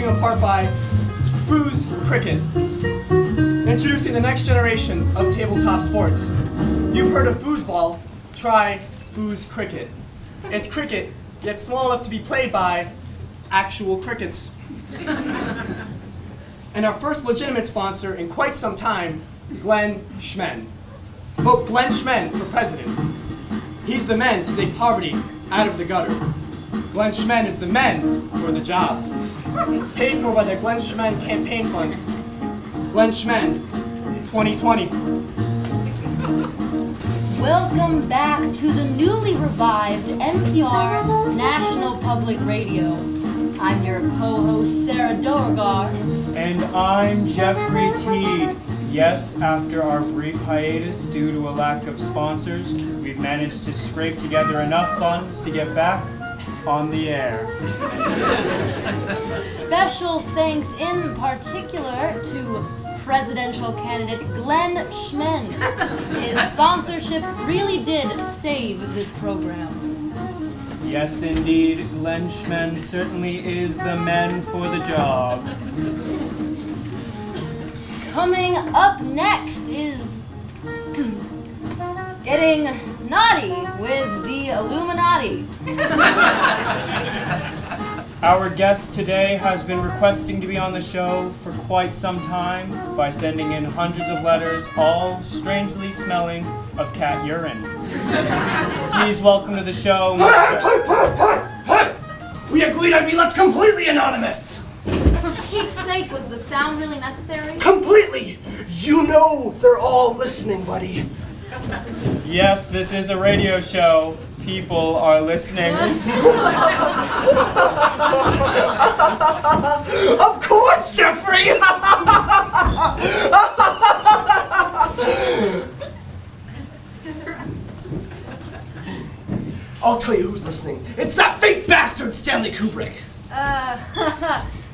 apart by Foos Cricket. Introducing the next generation of tabletop sports. You've heard of foosball, try Foos Cricket. It's cricket, yet small enough to be played by actual crickets. And our first legitimate sponsor in quite some time, Glenn Schmen. Vote Glenn Schmen for president. He's the man to take poverty out of the gutter. Glenn Schmen is the man for the job. Paid for by the Glenn Schmen Campaign Fund. Glenn Schmen, 2020. Welcome back to the newly revived NPR National Public Radio. I'm your co-host, Sarah Beauregard. And I'm Jeffrey Teed. Yes, after our brief hiatus due to a lack of sponsors, we've managed to scrape together enough funds to get back on the air. Special thanks in particular to presidential candidate Glenn Schmen. His sponsorship really did save this program. Yes, indeed, Glenn Schmen certainly is the man for the job. Coming up next is getting naughty with the Illuminati. Our guest today has been requesting to be on the show for quite some time by sending in hundreds of letters, all strangely smelling of cat urine. Please welcome to the show, We agreed I'd be left completely anonymous! For Pete's sake, was the sound really necessary? Completely! You know they're all listening, buddy. Yes, this is a radio show. People are listening. Of course, Jeffrey! I'll tell you who's listening. It's that fake bastard Stanley Kubrick!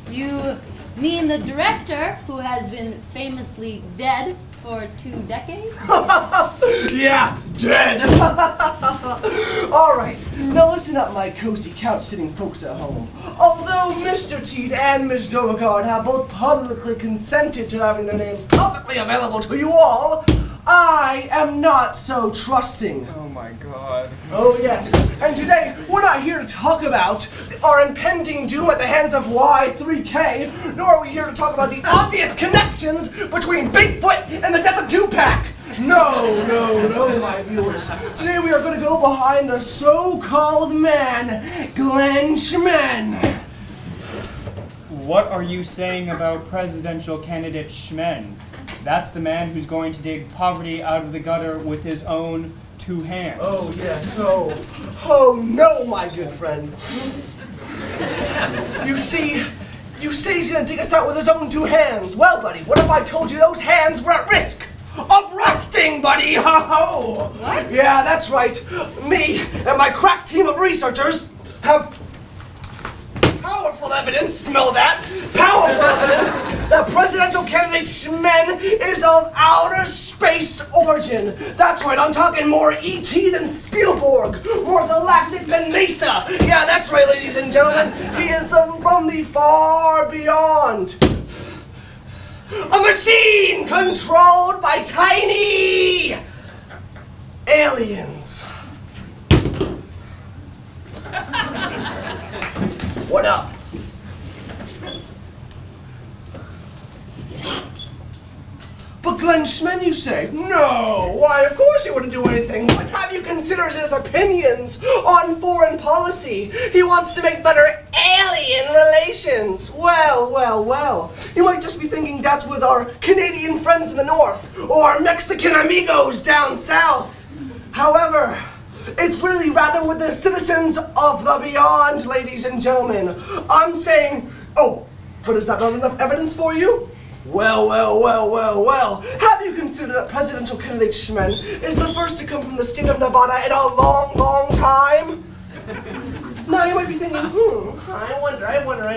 You mean the director who has been famously dead for 2 decades? Yeah, dead! Alright, now listen up, my cozy couch-sitting folks at home. Although Mr. Teed and Ms. Beauregard have both publicly consented to having their names publicly available to you all, I am not so trusting. Oh my god. Oh yes, and today we're not here to talk about our impending doom at the hands of Y3K, nor are we here to talk about the obvious connections between Bigfoot and the death of Tupac. No, my viewers. Today we are going to go behind the so-called man, Glenn Schmen. What are you saying about presidential candidate Schmen? That's the man who's going to dig poverty out of the gutter with his own 2 hands. Oh yes, oh no, my good friend. You say he's gonna dig us out with his own 2 hands. Well, buddy, what if I told you those hands were at risk of rusting, buddy? Ho-ho! What? Yeah, that's right. Me and my crack team of researchers have powerful evidence, smell that, powerful evidence that presidential candidate Schmen is of outer space origin. That's right, I'm talking more E.T. than Spielberg, more galactic than NASA. Yeah, that's right, ladies and gentlemen, he is from the far beyond. A machine controlled by tiny aliens. What up? But Glenn Schmen, you say? No! Why, of course he wouldn't do anything. What have you considered his opinions on foreign policy? He wants to make better alien relations. Well. You might just be thinking that's with our Canadian friends in the north, or our Mexican amigos down south. However, it's really rather with the citizens of the beyond, ladies and gentlemen. I'm saying, oh, but is that not enough evidence for you? Well. Have you considered that presidential candidate Schmen is the first to come from the state of Nevada in a long time? Now you might be thinking, I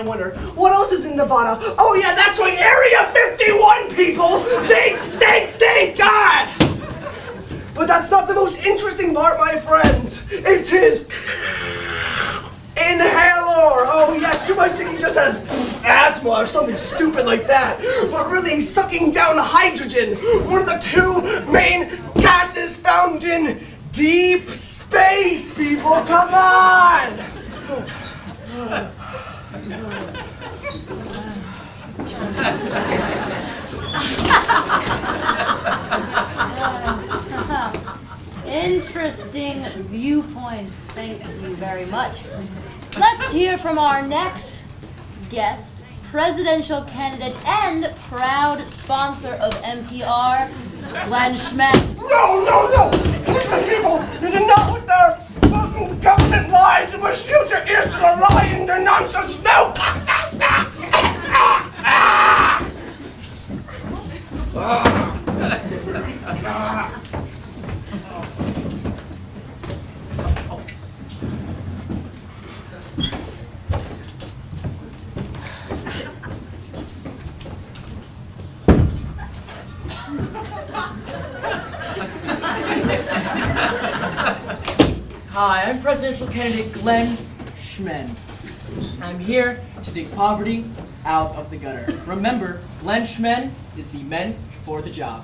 wonder. What else is in Nevada? Oh yeah, that's right, Area 51, people! Thank God! But that's not the most interesting part, my friends. It's his inhaler. Oh yes, you might think he just has asthma or something stupid like that, but really sucking down hydrogen, one of the two main gases found in deep space, people, come on! Interesting viewpoints. Thank you very much. Let's hear from our next guest, presidential candidate and proud sponsor of NPR, Glenn Schmidt. No! Listen, people, you do not with their government lies. You must use your ears to the lying, their nonsense. No! Hi, I'm presidential candidate Glenn Schmidt. I'm here to dig poverty out of the gutter. Remember, Glenn Schmidt is the men for the job.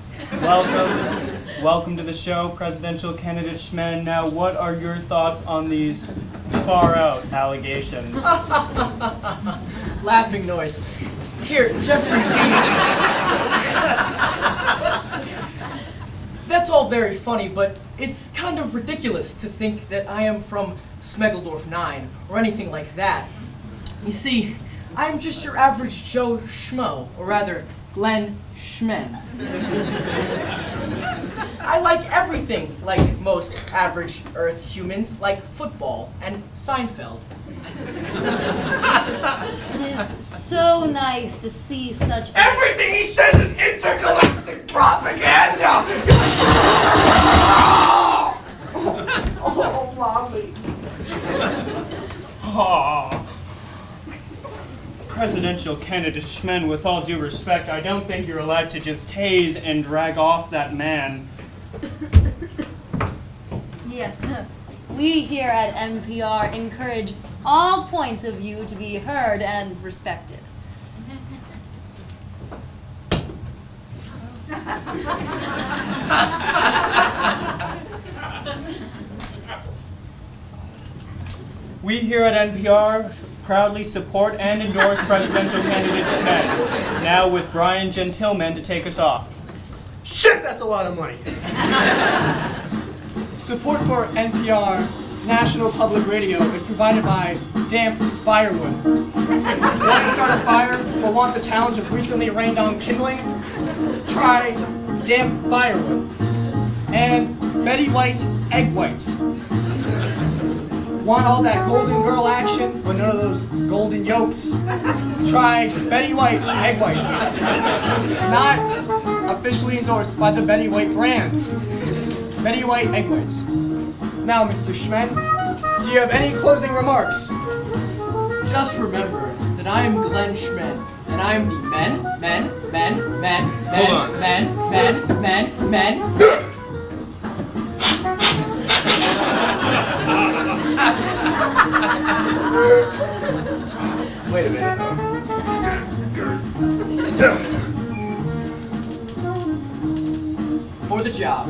Welcome to the show, presidential candidate Schmidt. Now, what are your thoughts on these far-out allegations? Laughing noise. Here, Jeffrey T. That's all very funny, but it's kind of ridiculous to think that I am from Smegeldorf 9 or anything like that. You see, I'm just your average Joe Schmo, or rather, Glenn Schmidt. I like everything like most average Earth humans, like football and Seinfeld. It is so nice to see such Everything he says is intergalactic propaganda! Oh, mommy. Aw. Presidential candidate Schmidt, with all due respect, I don't think you're allowed to just tase and drag off that man. Yes, we here at NPR encourage all points of view to be heard and respected. We here at NPR proudly support and endorse presidential candidate Schmidt. Now with Brian Gentleman to take us off. Shit, that's a lot of money. Support for NPR National Public Radio is provided by Damp Firewood. Want to start a fire but want the challenge of recently rained on kindling? Try Damp Firewood. And Betty White Egg Whites. Want all that golden girl action but none of those golden yolks? Try Betty White Egg Whites. Not officially endorsed by the Betty White brand. Betty White Egg Whites. Now, Mr. Schmidt, do you have any closing remarks? Just remember that I am Glenn Schmidt, and I am the men. Hold on. Wait a minute. For the job.